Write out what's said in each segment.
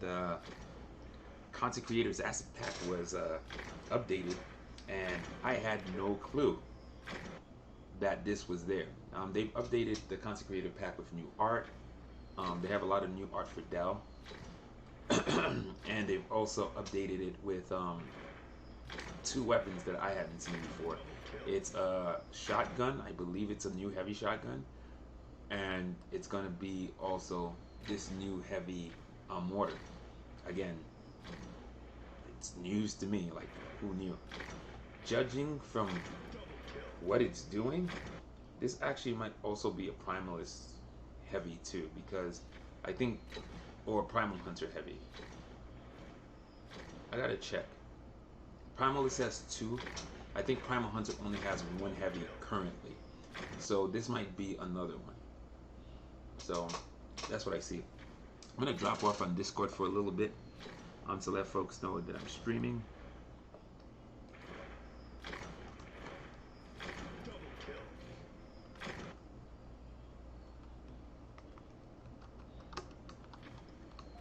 the Content Creators Asset Pack was updated, and I had no clue that this was there. They've updated the Content Creator Pack with new art. They have a lot of new art for Dell, and they've also updated it with two weapons that I haven't seen before. It's a shotgun. I believe it's a new heavy shotgun, and it's gonna be also this new heavy mortar. Again, it's news to me. Like, who knew? Judging from what it's doing, this actually might also be a Primalist heavy too, because I think, or Primal Hunter heavy. I gotta check. Primalist has two. I think Primal Hunter only has one heavy currently, so this might be another one. So that's what I see. I'm gonna drop off on Discord for a little bit to let folks know that I'm streaming.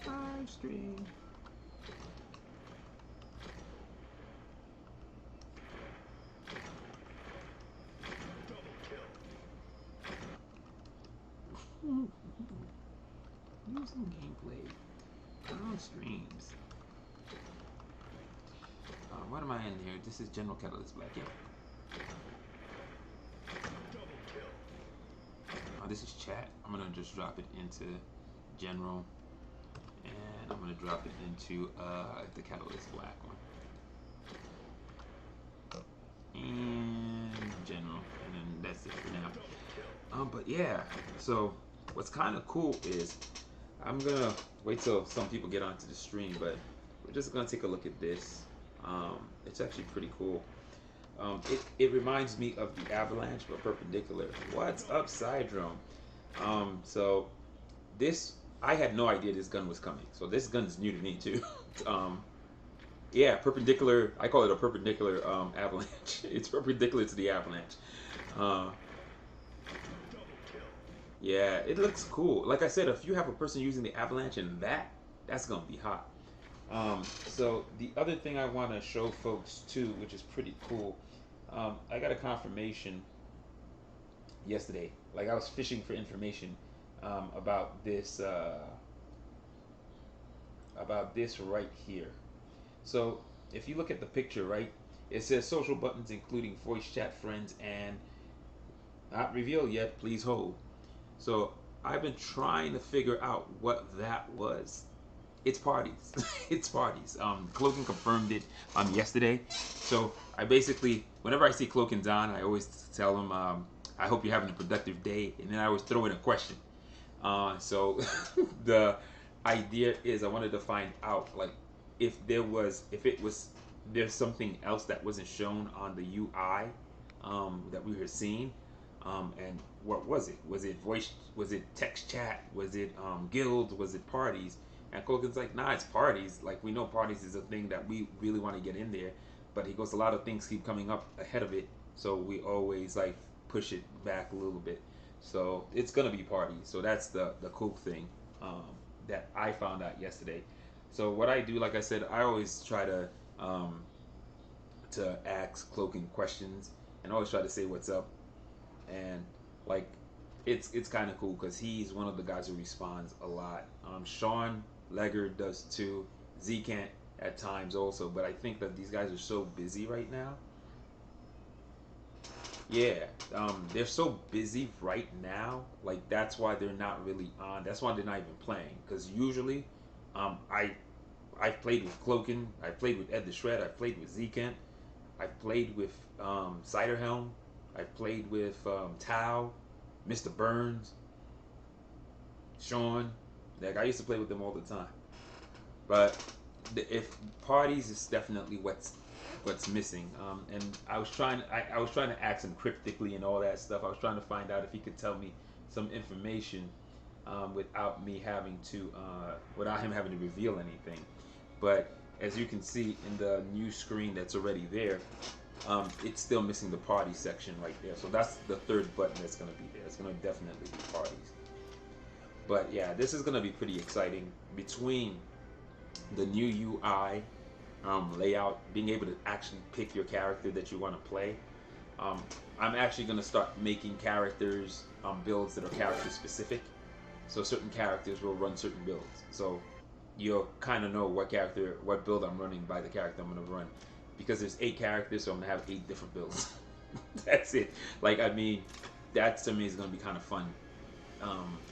Live stream. Using gameplay on streams. What am I in here? This is General Catalyst Black. Yeah. Oh, this is chat. I'm gonna just drop it into General, and I'm gonna drop it into the Catalyst Black one, and General, and then that's it for now. But yeah. So what's kind of cool is I'm gonna wait till some people get onto the stream, but we're just gonna take a look at this. It's actually pretty cool. It reminds me of the Avalanche, but perpendicular. What's up, Sidrome? So this, I had no idea this gun was coming. So this gun is new to me too. Yeah, perpendicular. I call it a perpendicular Avalanche. It's perpendicular to the Avalanche. Yeah, it looks cool. Like I said, if you have a person using the Avalanche and that's gonna be hot. So the other thing I want to show folks too, which is pretty cool, I got a confirmation yesterday. Like, I was fishing for information about this right here. So if you look at the picture, right, it says social buttons including voice chat, friends, and not revealed yet. Please hold. So I've been trying to figure out what that was. It's parties. It's parties. Cloaking confirmed it yesterday. So I basically, whenever I see Cloakins on, I always tell him, I hope you're having a productive day, and then I always throw in a question. So the idea is I wanted to find out, like, if there's something else that wasn't shown on the UI that we were seeing, and what was it? Was it voice? Was it text chat? Was it guild? Was it parties? And Kogan's like, nah, it's parties. Like, we know parties is a thing that we really want to get in there, but he goes, a lot of things keep coming up ahead of it, so we always like push it back a little bit. So it's gonna be parties. So that's the cool thing that I found out yesterday. So what I do, like I said, I always try to ask Cloaking questions and always try to say what's up, and like it's kind of cool because he's one of the guys who responds a lot. Sean Legger does too. Zcant at times also, but I think that these guys are so busy right now. Yeah, they're so busy right now. Like, that's why they're not really on. That's why they're not even playing. Because usually, I've played with Cloakin, I've played with Ed the Shred, I've played with Zcant, I've played with Ciderhelm, I've played with Tao, Mr. Burns, Sean. Like, I used to play with them all the time. But if parties is definitely what's missing. And I was trying to ask him cryptically and all that stuff. I was trying to find out if he could tell me some information without him having to reveal anything. But as you can see in the new screen that's already there, it's still missing the party section right there. So that's the third button that's going to be there. It's going to definitely be parties. But yeah, this is going to be pretty exciting between the new UI layout, being able to actually pick your character that you want to play. Um, I'm actually going to start making characters builds that are character specific. So certain characters will run certain builds. So you'll kind of know what build I'm running by the character I'm going to run. Because there's 8 characters, so I'm going to have 8 different builds. That's it. Like, I mean, that to me is going to be kind of fun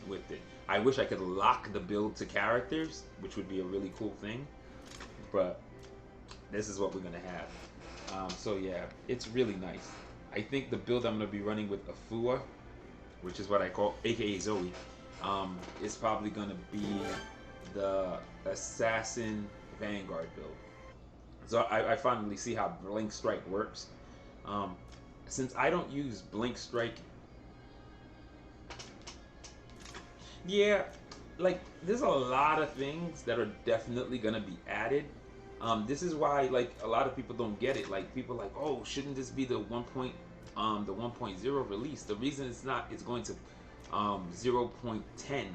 with it. I wish I could lock the build to characters, which would be a really cool thing. But this is what we're going to have. So yeah, it's really nice. I think the build I'm going to be running with Afua, which is what I call, aka Zoe, is probably going to be the Assassin Vanguard build. So I finally see how Blink Strike works. Since I don't use Blink Strike, yeah, like there's a lot of things that are definitely gonna be added. This is why like a lot of people don't get it. Like people are like, oh, shouldn't this be the 1.0 release? The reason it's not, it's going to 0.10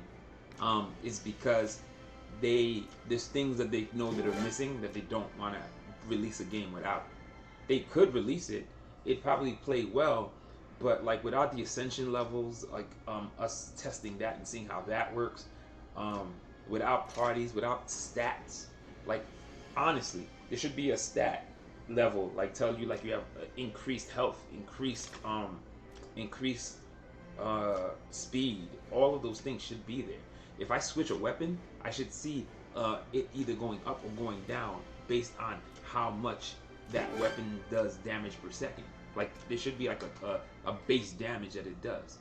is because there's things that they know that are missing that they don't want to release a game without. They could release it, it'd probably play well, but like without the ascension levels, like us testing that and seeing how that works, without parties, without stats, like honestly, there should be a stat level like tell you like you have increased health, increased speed. All of those things should be there. If I switch a weapon, I should see it either going up or going down based on how much that weapon does damage per second. Like there should be like a base damage that it does.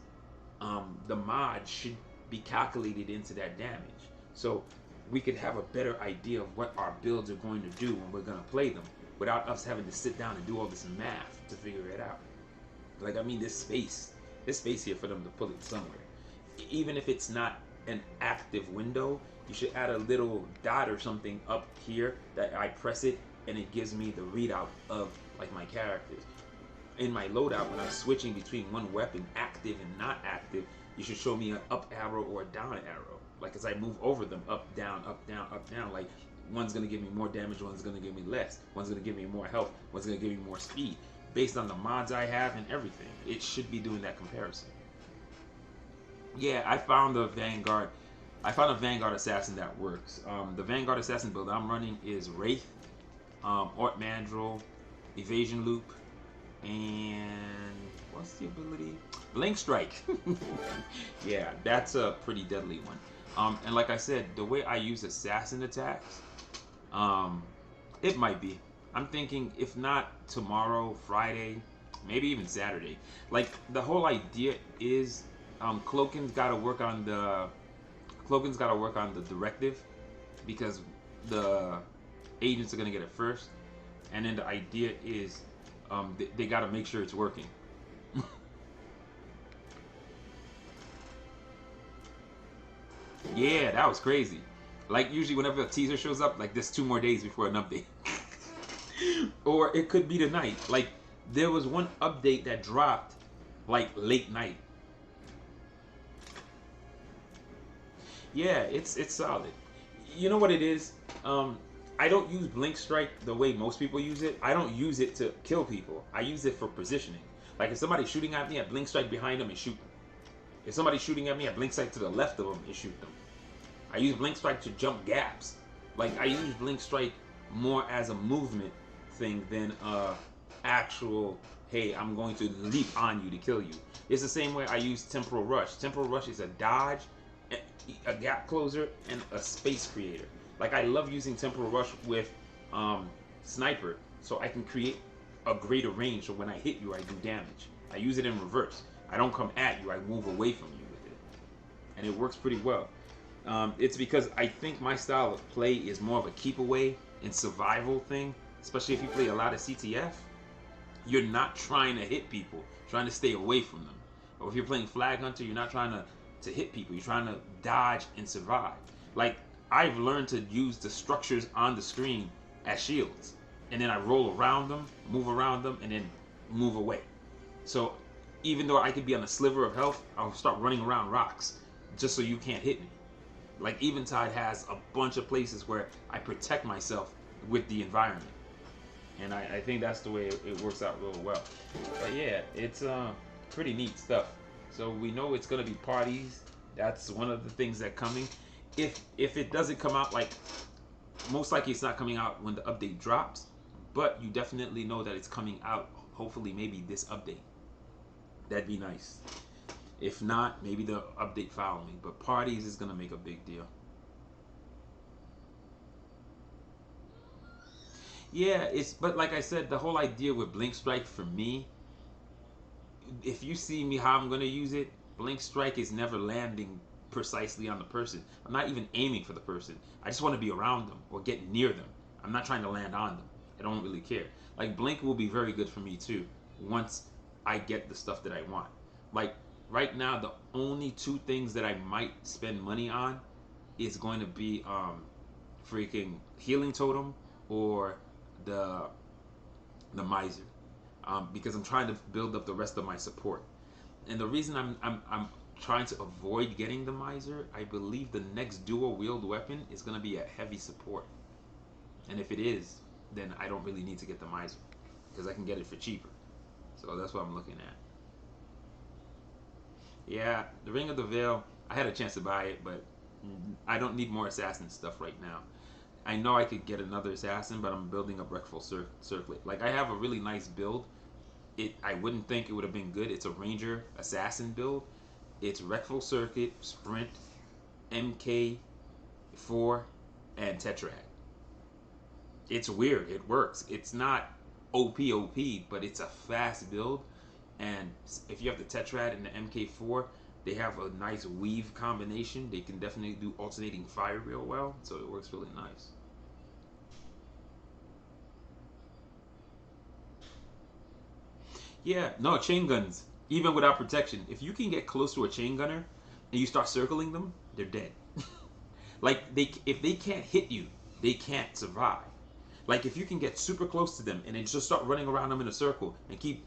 The mod should be calculated into that damage, so we could have a better idea of what our builds are going to do when we're going to play them, without us having to sit down and do all this math to figure it out. Like I mean, there's space here for them to pull it somewhere. Even if it's not an active window, you should add a little dot or something up here that I press it and it gives me the readout of like my characters. In my loadout, when I'm switching between one weapon, active and not active, you should show me an up arrow or a down arrow. Like as I move over them, up, down, up, down, up, down. Like one's gonna give me more damage, one's gonna give me less. One's gonna give me more health, one's gonna give me more speed. Based on the mods I have and everything, it should be doing that comparison. Yeah, I found a Vanguard Assassin that works. The Vanguard Assassin build I'm running is Wraith, Ort Mandrill, Evasion Loop, and what's the ability? Blink Strike. Yeah, that's a pretty deadly one. And like I said, the way I use assassin attacks, it might be. I'm thinking if not tomorrow, Friday, maybe even Saturday. Like the whole idea is, Cloaken's got to work on the directive, because the agents are gonna get it first, and then the idea is they got to make sure it's working. Yeah, that was crazy. Like usually whenever a teaser shows up, like there's 2 more days before an update. Or it could be tonight. Like there was one update that dropped like late night. Yeah, it's solid. You know what it is? I don't use Blink Strike the way most people use it. I don't use it to kill people. I use it for positioning. Like if somebody's shooting at me, I Blink Strike behind them and shoot them. If somebody's shooting at me, I Blink Strike to the left of them and shoot them. I use Blink Strike to jump gaps. Like I use Blink Strike more as a movement thing than actual, hey, I'm going to leap on you to kill you. It's the same way I use Temporal Rush. Temporal Rush is a dodge, a gap closer, and a space creator. Like I love using Temporal Rush with Sniper, so I can create a greater range, so when I hit you, I do damage. I use it in reverse. I don't come at you, I move away from you with it. And it works pretty well. It's because I think my style of play is more of a keep away and survival thing, especially if you play a lot of CTF. You're not trying to hit people, trying to stay away from them. Or if you're playing Flag Hunter, you're not trying to hit people, you're trying to dodge and survive. Like I've learned to use the structures on the screen as shields, and then I roll around them, move around them, and then move away. So even though I could be on a sliver of health, I'll start running around rocks just so you can't hit me. Like Eventide has a bunch of places where I protect myself with the environment, and I think that's the way it works out real well. But yeah, it's pretty neat stuff. So we know it's gonna be parties. That's one of the things that coming. If it doesn't come out, like, most likely it's not coming out when the update drops, but you definitely know that it's coming out. Hopefully, maybe this update. That'd be nice. If not, maybe the update following. But parties is gonna make a big deal. Yeah, it's, but like I said, the whole idea with Blink Strike for me, if you see me how I'm gonna use it, Blink Strike is never landing precisely on the person. I'm not even aiming for the person. I just want to be around them or get near them. I'm not trying to land on them. I don't really care. Like Blink will be very good for me too once I get the stuff that I want. Like right now, the only two things that I might spend money on is going to be freaking Healing Totem or the the Miser, because I'm trying to build up the rest of my support. And the reason I'm trying to avoid getting the Miser, I believe the next dual wield weapon is going to be a heavy support. And if it is, then I don't really need to get the Miser because I can get it for cheaper. So that's what I'm looking at. Yeah, the Ring of the Veil, I had a chance to buy it, but I don't need more assassin stuff right now. I know I could get another assassin, but I'm building up Wreckful Circlet. Like I have a really nice build. I wouldn't think it would have been good. It's a Ranger Assassin build. It's Wreckful Circuit, Sprint, MK4, and Tetrad. It's weird. It works. It's not OP, but it's a fast build. And if you have the Tetrad and the MK4, they have a nice weave combination. They can definitely do alternating fire real well, so it works really nice. Yeah, no, chain guns, even without protection, if you can get close to a chain gunner and you start circling them, they're dead. Like if they can't hit you, they can't survive. Like if you can get super close to them and then just start running around them in a circle and keep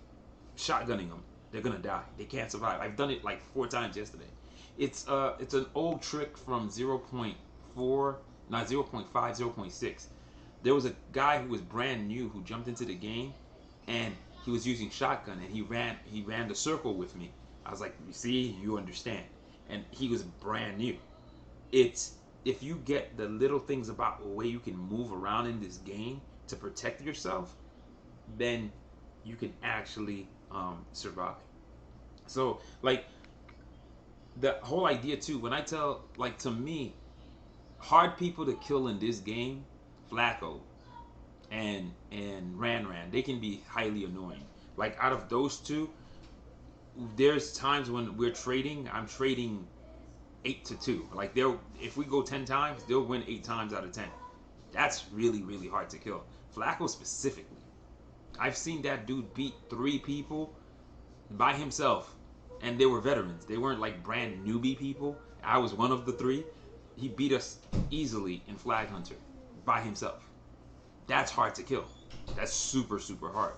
shotgunning them, they're gonna die. They can't survive. I've done it like 4 times yesterday. It's an old trick from 0.4, not 0.5, 0.6. There was a guy who was brand new who jumped into the game, and he was using shotgun, and he ran the circle with me. I was like, you see, you understand. And he was brand new. It's, if you get the little things about the way you can move around in this game to protect yourself, then you can actually survive. So like the whole idea too, when I tell, like, to me, hard people to kill in this game, Flacco and Ran, they can be highly annoying. Like out of those two, there's times when we're trading, I'm trading 8 to 2. Like they'll, if we go 10 times, they'll win 8 times out of 10. That's really, really hard to kill. Flacco specifically. I've seen that dude beat 3 people by himself, and they were veterans. They weren't like brand newbie people. I was one of the 3. He beat us easily in Flag Hunter by himself. That's hard to kill. That's super, super hard.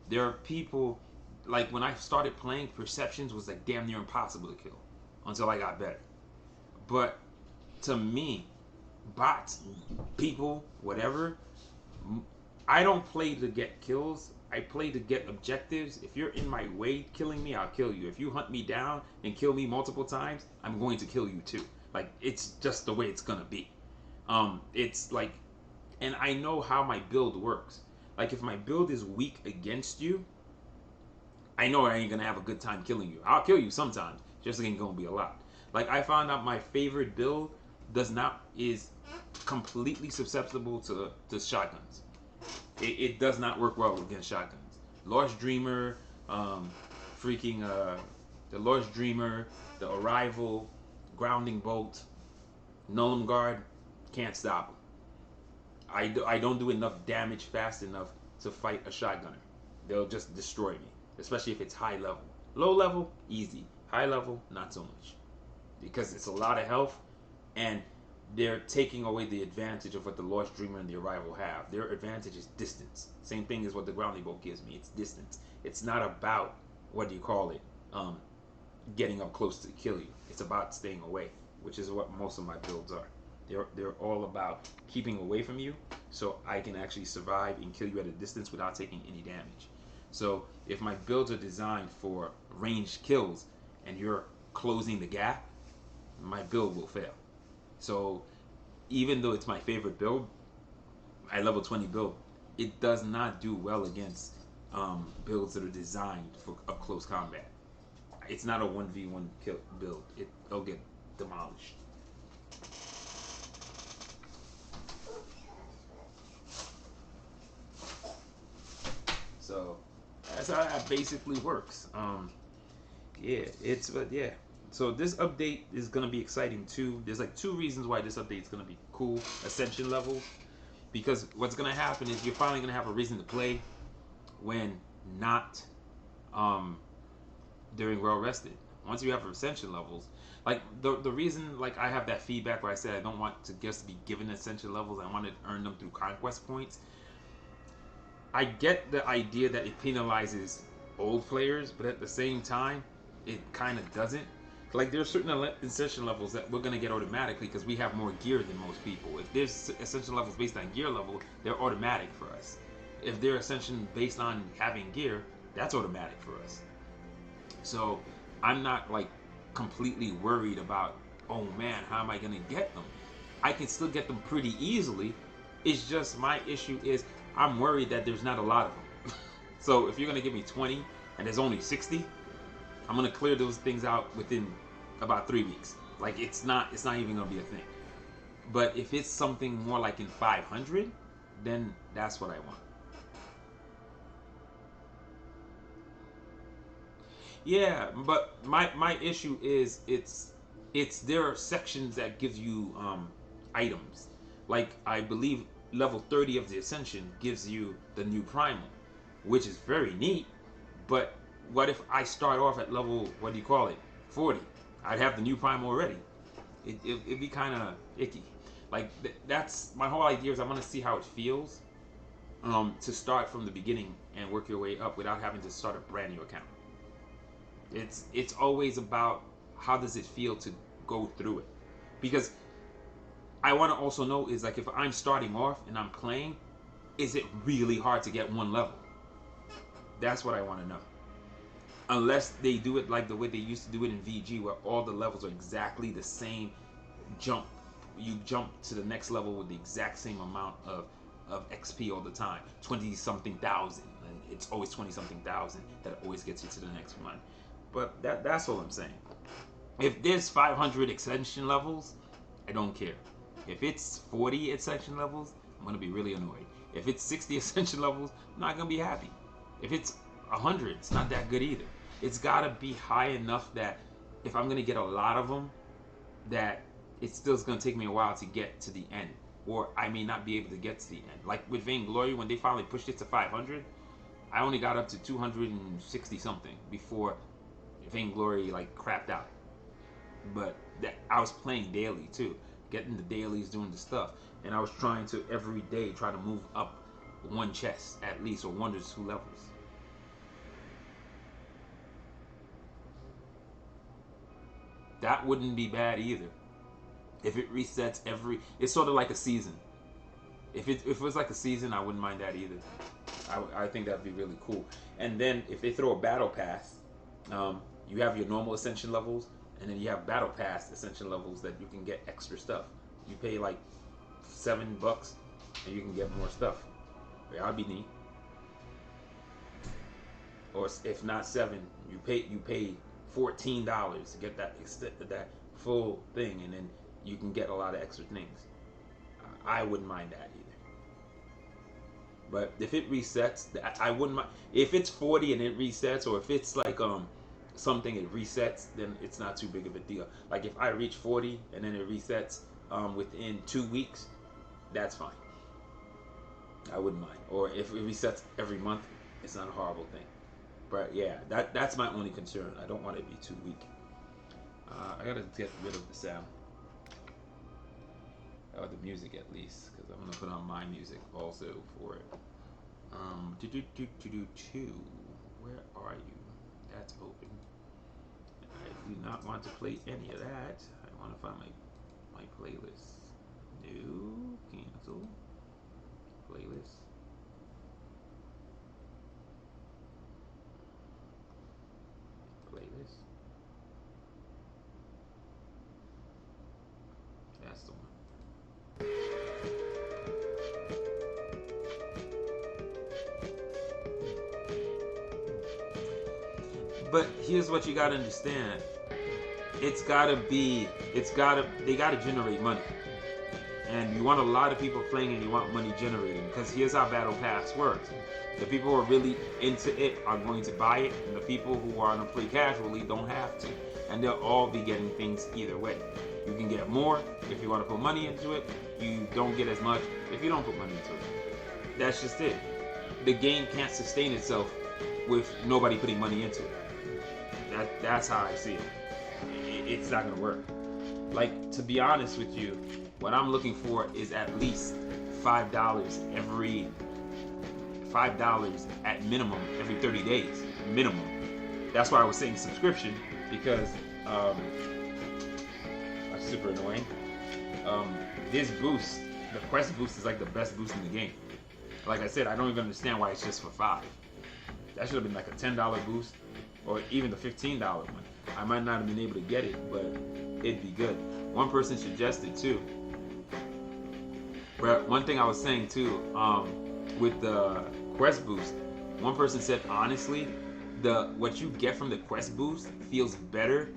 There are people, like when I started playing, Perceptions was like damn near impossible to kill until I got better. But to me, bots, people, whatever, I don't play to get kills. I play to get objectives. If you're in my way killing me, I'll kill you. If you hunt me down and kill me multiple times, I'm going to kill you too. Like it's just the way it's gonna be. It's like, and I know how my build works. Like if my build is weak against you, I know I ain't gonna have a good time killing you. I'll kill you sometimes, just ain't gonna be a lot. Like I found out my favorite build is completely susceptible to shotguns. It does not work well against shotguns. Lost Dreamer, freaking the Lost Dreamer, the Arrival, Grounding Bolt, Nullum Guard, can't stop them. I don't do enough damage fast enough to fight a shotgunner. They'll just destroy me, especially if it's high level. Low level, easy. High level, not so much, because it's a lot of health, and they're taking away the advantage of what the Lost Dreamer and the Arrival have. Their advantage is distance. Same thing as what the Grounding Bolt gives me. It's distance. It's not about, what do you call it, getting up close to kill you. It's about staying away. which is what most of my builds are. They're all about keeping away from you, so I can actually survive and kill you at a distance without taking any damage. So if my builds are designed for ranged kills and you're closing the gap, my build will fail. So even though it's my favorite build, my level 20 build, it does not do well against builds that are designed for up close combat. It's not a 1v1 kill build. It'll get demolished. So that's how that basically works. Yeah, but yeah. So this update is gonna be exciting too. There's like two reasons why this update is gonna be cool. Ascension levels, because what's gonna happen is you're finally gonna have a reason to play when not during well rested. Once you have ascension levels, like the reason like I have that feedback where I said I don't want to just be given ascension levels. I want to earn them through conquest points. I get the idea that it penalizes old players, but at the same time, it kind of doesn't. Like there's certain ascension levels that we're gonna get automatically because we have more gear than most people. If there's ascension levels based on gear level, they're automatic for us. If they're ascension based on having gear, that's automatic for us. So I'm not like completely worried about, oh man, how am I gonna get them? I can still get them pretty easily. It's just my issue is I'm worried that there's not a lot of them. So if you're gonna give me 20 and there's only 60, I'm gonna clear those things out within about 3 weeks. Like it's not even gonna be a thing. But if it's something more like in 500, then that's what I want. Yeah, but my issue is it's there are sections that gives you items. Like I believe level 30 of the Ascension gives you the new Primal, which is very neat. But what if I start off at level, what do you call it, 40? I'd have the new Primal already. It'd be kind of icky. Like that's my whole idea is I want to see how it feels to start from the beginning and work your way up without having to start a brand new account. It's always about how does it feel to go through it, because I want to also know is like if I'm starting off and I'm playing, is it really hard to get one level? That's what I want to know. Unless they do it like the way they used to do it in VG, where all the levels are exactly the same jump. You jump to the next level with the exact same amount of XP all the time, 20 something thousand, and it's always 20 something thousand that always gets you to the next one. But that's all I'm saying. If there's 500 extension levels, I don't care. If it's 40 ascension levels, I'm gonna be really annoyed. If it's 60 ascension levels, I'm not gonna be happy. If it's 100, it's not that good either. It's gotta be high enough that if I'm gonna get a lot of them, that it's still gonna take me a while to get to the end, or I may not be able to get to the end. Like with Vainglory, when they finally pushed it to 500, I only got up to 260 something before Vainglory like crapped out. But I was playing daily too, getting the dailies, doing the stuff, and I was trying to every day try to move up one chest at least, or 1 to 2 levels. That wouldn't be bad either. If it resets it's sort of like a season. If it was like a season, I wouldn't mind that either. I think that'd be really cool. And then if they throw a battle pass, you have your normal ascension levels, and then you have battle pass ascension levels that you can get extra stuff. You pay like $7 and you can get more stuff. Yeah, that'd be neat. Or if not 7, you pay $14 to get that full thing, and then you can get a lot of extra things. I wouldn't mind that either. But if it resets, I wouldn't mind. If it's 40 and it resets, or if it's like something it resets, then it's not too big of a deal. Like if I reach 40 and then it resets within 2 weeks, that's fine. I wouldn't mind. Or if it resets every month, it's not a horrible thing. But yeah, that's my only concern. I don't want it to be too weak. I gotta get rid of the sound. Or the music at least, because I'm gonna put on my music also for it. Where are you? That's open. I do not want to play any of that. I I want to find my playlist. New, cancel, playlist. Playlist. That's the one. But here's what you gotta understand. They gotta generate money. And you want a lot of people playing and you want money generating. Because here's how Battle Pass works. The people who are really into it are going to buy it, and the people who are going to play casually don't have to. And they'll all be getting things either way. You can get more if you want to put money into it. You don't get as much if you don't put money into it. That's just it. The game can't sustain itself with nobody putting money into it. That's how I see it. It's not going to work. Like, to be honest with you, what I'm looking for is at least $5 at minimum every 30 days. Minimum. That's why I was saying subscription, because that's super annoying. This boost, the quest boost, is like the best boost in the game. Like I said, I don't even understand why it's just for $5. That should have been like a $10 boost, or even the $15 one. I might not have been able to get it, but it'd be good. One person suggested too. But one thing I was saying too, with the quest boost, one person said honestly, what you get from the quest boost feels better,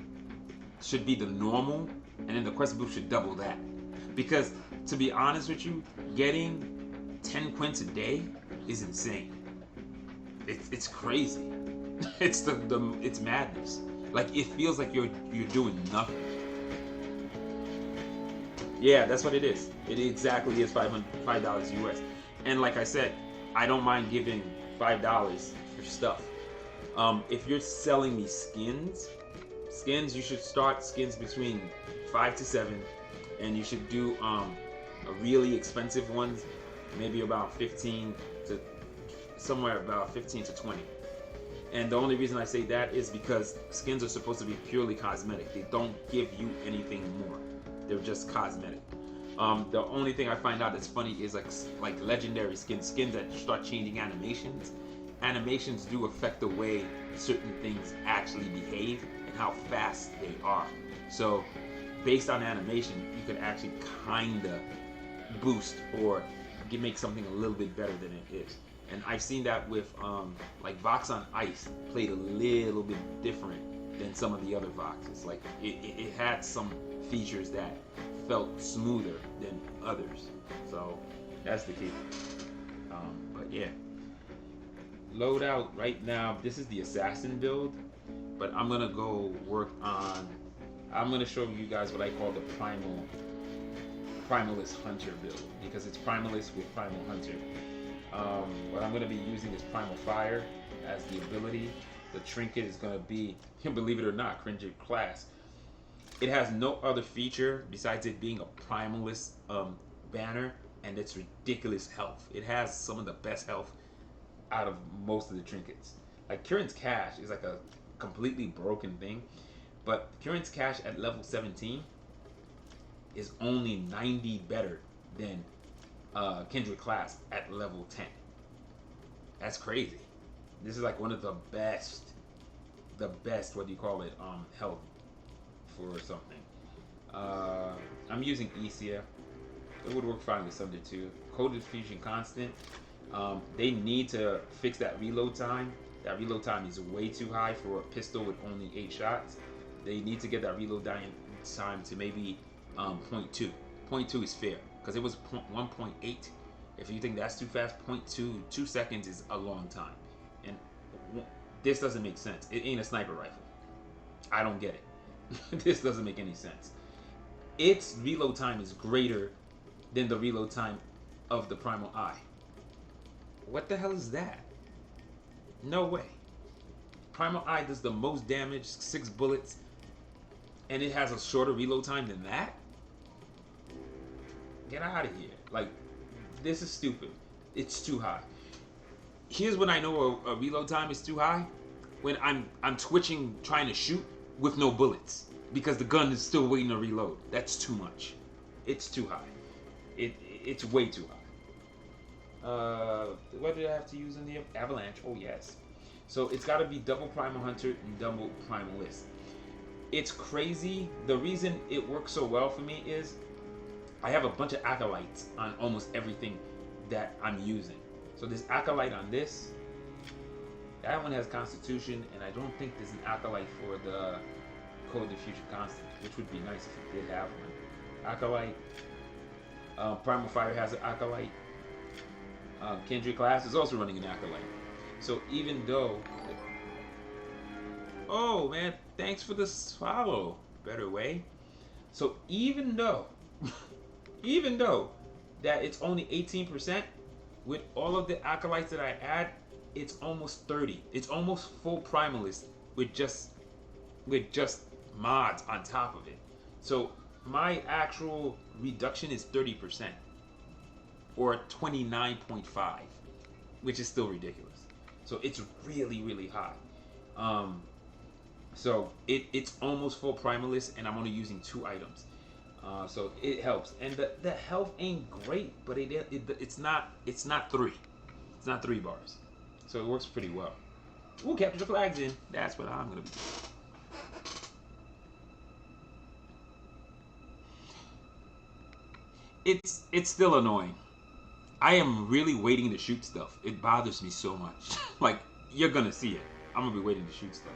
should be the normal, and then the quest boost should double that. Because to be honest with you, getting 10 quints a day is insane. It's crazy. It's madness. Like, it feels like you're doing nothing. Yeah, that's what it is. It exactly is $5 US. And like I said, I don't mind giving $5 for stuff. If you're selling me skins, you should start skins between 5 to 7, and you should do a really expensive ones, maybe about 15 to somewhere about 15 to 20. And the only reason I say that is because skins are supposed to be purely cosmetic. They don't give you anything more. They're just cosmetic. The only thing I find out that's funny is like legendary skins that start changing animations. Animations do affect the way certain things actually behave and how fast they are. So based on animation, you can actually kinda boost or make something a little bit better than it is. And I've seen that with like Vox on Ice played a little bit different than some of the other Voxes. Like it had some features that felt smoother than others. So that's the key. But yeah, loadout right now. This is the assassin build, but I'm gonna go work on. I'm gonna show you guys what I call the Primalist Hunter build, because it's Primalist with Primal Hunter. What I'm going to be using is Primal Fire as the ability. The trinket is going to be, believe it or not, Kindred class. It has no other feature besides it being a Primalist banner, and it's ridiculous health. It has some of the best health out of most of the trinkets. Like Kirin's Cash is like a completely broken thing, but Kirin's Cash at level 17 is only 90 better than Kindred class at level 10. That's crazy. This is like one of the best, what do you call it, health for something. I'm using Isia. It would work fine with Sunder too. Coded Fusion Constant. They need to fix that reload time. That reload time is way too high for a pistol with only 8 shots. They need to get that reload time to maybe 0.2. 0.2 is fair, because it was 1.8. If you think that's too fast, 0.2, 2 seconds is a long time. And this doesn't make sense. It ain't a sniper rifle. I don't get it. This doesn't make any sense. Its reload time is greater than the reload time of the Primal Eye. What the hell is that? No way. Primal Eye does the most damage, 6 bullets, and it has a shorter reload time than that? Get out of here. Like, this is stupid. It's too high. Here's when I know a reload time is too high. When I'm twitching trying to shoot with no bullets. because the gun is still waiting to reload. That's too much. It's too high. It's way too high. What did I have to use in the avalanche? Oh yes. So it's got to be double primal hunter and double primalist. It's crazy. The reason it works so well for me is I have a bunch of acolytes on almost everything that I'm using. So there's acolyte on this. That one has constitution, and I don't think there's an acolyte for the code diffusion constant, which would be nice if it did have one. Acolyte. Primal Fire has an acolyte. Kindred class is also running an acolyte. So even though, oh man, thanks for the follow. Better way. So even though, even though that it's only 18%, with all of the acolytes that I add, it's almost 30. It's almost full primalist with just mods on top of it. So my actual reduction is 30%, or 29.5, which is still ridiculous. So it's really, really high. So it's almost full primalist, and I'm only using 2 items. So it helps, and the health ain't great, but it's not 3. It's not 3 bars, so it works pretty well. Ooh, capture the flags in. That's what I'm gonna be doing. It's still annoying. I am really waiting to shoot stuff. It bothers me so much. Like, you're gonna see it. I'm gonna be waiting to shoot stuff.